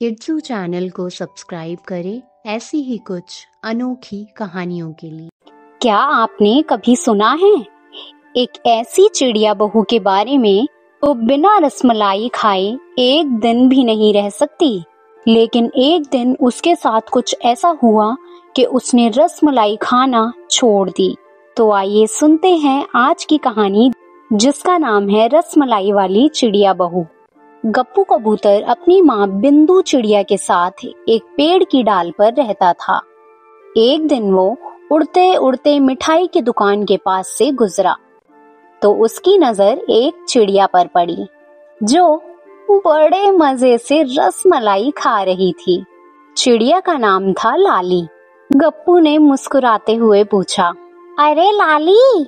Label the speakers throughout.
Speaker 1: किड्सू channel को subscribe करें ऐसी ही कुछ अनोखी कहानियों के लिए।
Speaker 2: क्या आपने कभी सुना है एक ऐसी चिड़िया बहू के बारे में तो बिना रसमलाई खाए एक दिन भी नहीं रह सकती। लेकिन एक दिन उसके साथ कुछ ऐसा हुआ कि उसने रसमलाई खाना छोड़ दी। तो आइए सुनते हैं आज की कहानी, जिसका नाम है रसमलाई वाली चिड़िया बहू। गप्पू कबूतर अपनी माँ बिंदु चिड़िया के साथ एक पेड़ की डाल पर रहता था। एक दिन वो उड़ते उड़ते मिठाई की दुकान के पास से गुजरा तो उसकी नजर एक चिड़िया पर पड़ी जो बड़े मजे से रसमलाई खा रही थी। चिड़िया का नाम था लाली। गप्पू ने मुस्कुराते हुए पूछा, अरे लाली,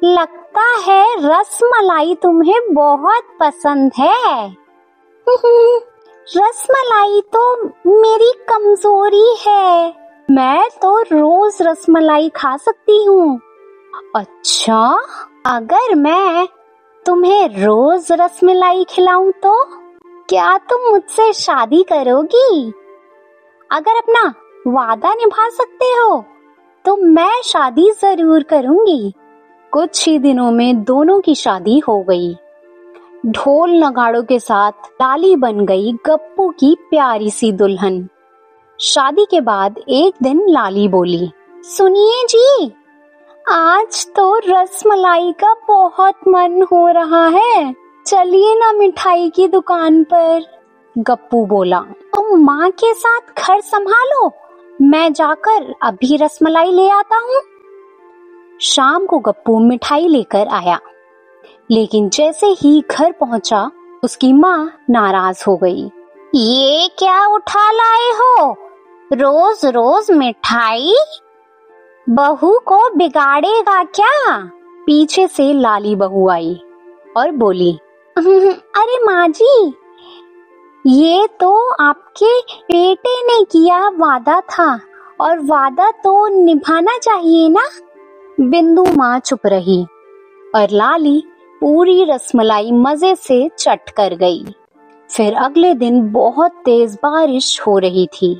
Speaker 2: लगता है रसमलाई तुम्हें बहुत पसंद है। रसमलाई तो मेरी कमजोरी है, मैं तो रोज रसमलाई खा सकती हूँ। अच्छा, अगर मैं तुम्हें रोज रसमलाई खिलाऊं तो क्या तुम मुझसे शादी करोगी? अगर अपना वादा निभा सकते हो तो मैं शादी जरूर करूंगी। कुछ ही दिनों में दोनों की शादी हो गई। ढोल नगाड़ों के साथ लाली बन गई गप्पू की प्यारी सी दुल्हन। शादी के बाद एक दिन लाली बोली, सुनिए जी, आज तो रसमलाई का बहुत मन हो रहा है, चलिए ना मिठाई की दुकान पर। गप्पू बोला, तुम माँ के साथ घर संभालो, मैं जाकर अभी रसमलाई ले आता हूँ। शाम को गप्पू मिठाई लेकर आया, लेकिन जैसे ही घर पहुंचा उसकी माँ नाराज हो गई। ये क्या उठा लाए हो, रोज रोज मिठाई, बहू को बिगाड़ेगा क्या? पीछे से लाली बहू आई और बोली, अरे माँ जी, ये तो आपके बेटे ने किया वादा था और वादा तो निभाना चाहिए ना। बिंदु माँ चुप रही और लाली पूरी रसमलाई मजे से चट कर गई। फिर अगले दिन बहुत तेज बारिश हो रही थी।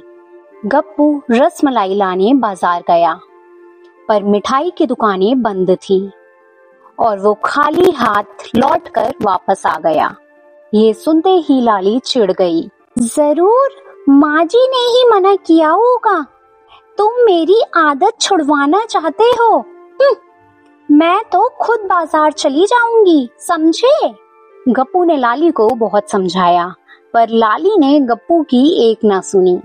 Speaker 2: गप्पू रसमलाई लाने बाजार गया, पर मिठाई की दुकानें बंद थी और वो खाली हाथ लौटकर वापस आ गया। ये सुनते ही लाली चिढ़ गई। जरूर माँ जी ने ही मना किया होगा, तुम मेरी आदत छुड़वाना चाहते हो। मैं तो खुद बाजार चली जाऊंगी, समझे? गप्पू ने लाली को बहुत समझाया, पर लाली ने गप्पू की एक ना सुनी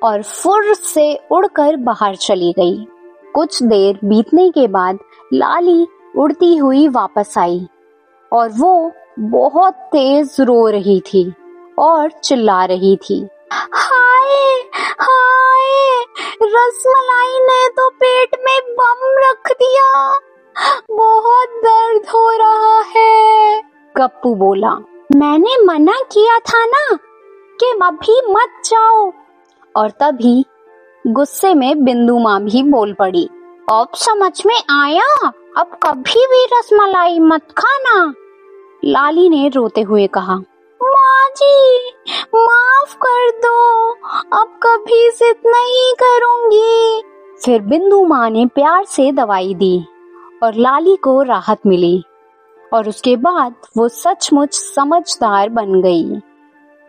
Speaker 2: और फुर्र से उड़कर बाहर चली गई। कुछ देर बीतने के बाद लाली उड़ती हुई वापस आई और वो बहुत तेज रो रही थी और चिल्ला रही थी, हाय हाय, रसमलाई ने तो पेट में बम रख दिया, बहुत दर्द हो रहा है। गप्पू बोला, मैंने मना किया था ना कि अभी मत जाओ। और तभी गुस्से में बिंदु माँ भी बोल पड़ी, अब समझ में आया, अब कभी भी रसमलाई मत खाना। लाली ने रोते हुए कहा, माँ जी, माफ कर दो, अब कभी जिद नहीं करूंगी। फिर बिंदु माँ ने प्यार से दवाई दी और लाली को राहत मिली और उसके बाद वो सचमुच समझदार बन गई।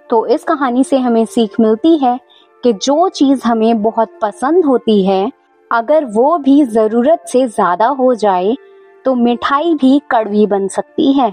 Speaker 2: तो इस कहानी से हमें सीख मिलती है कि जो चीज हमें बहुत पसंद होती है, अगर वो भी जरूरत से ज्यादा हो जाए तो मिठाई भी कड़वी बन सकती है।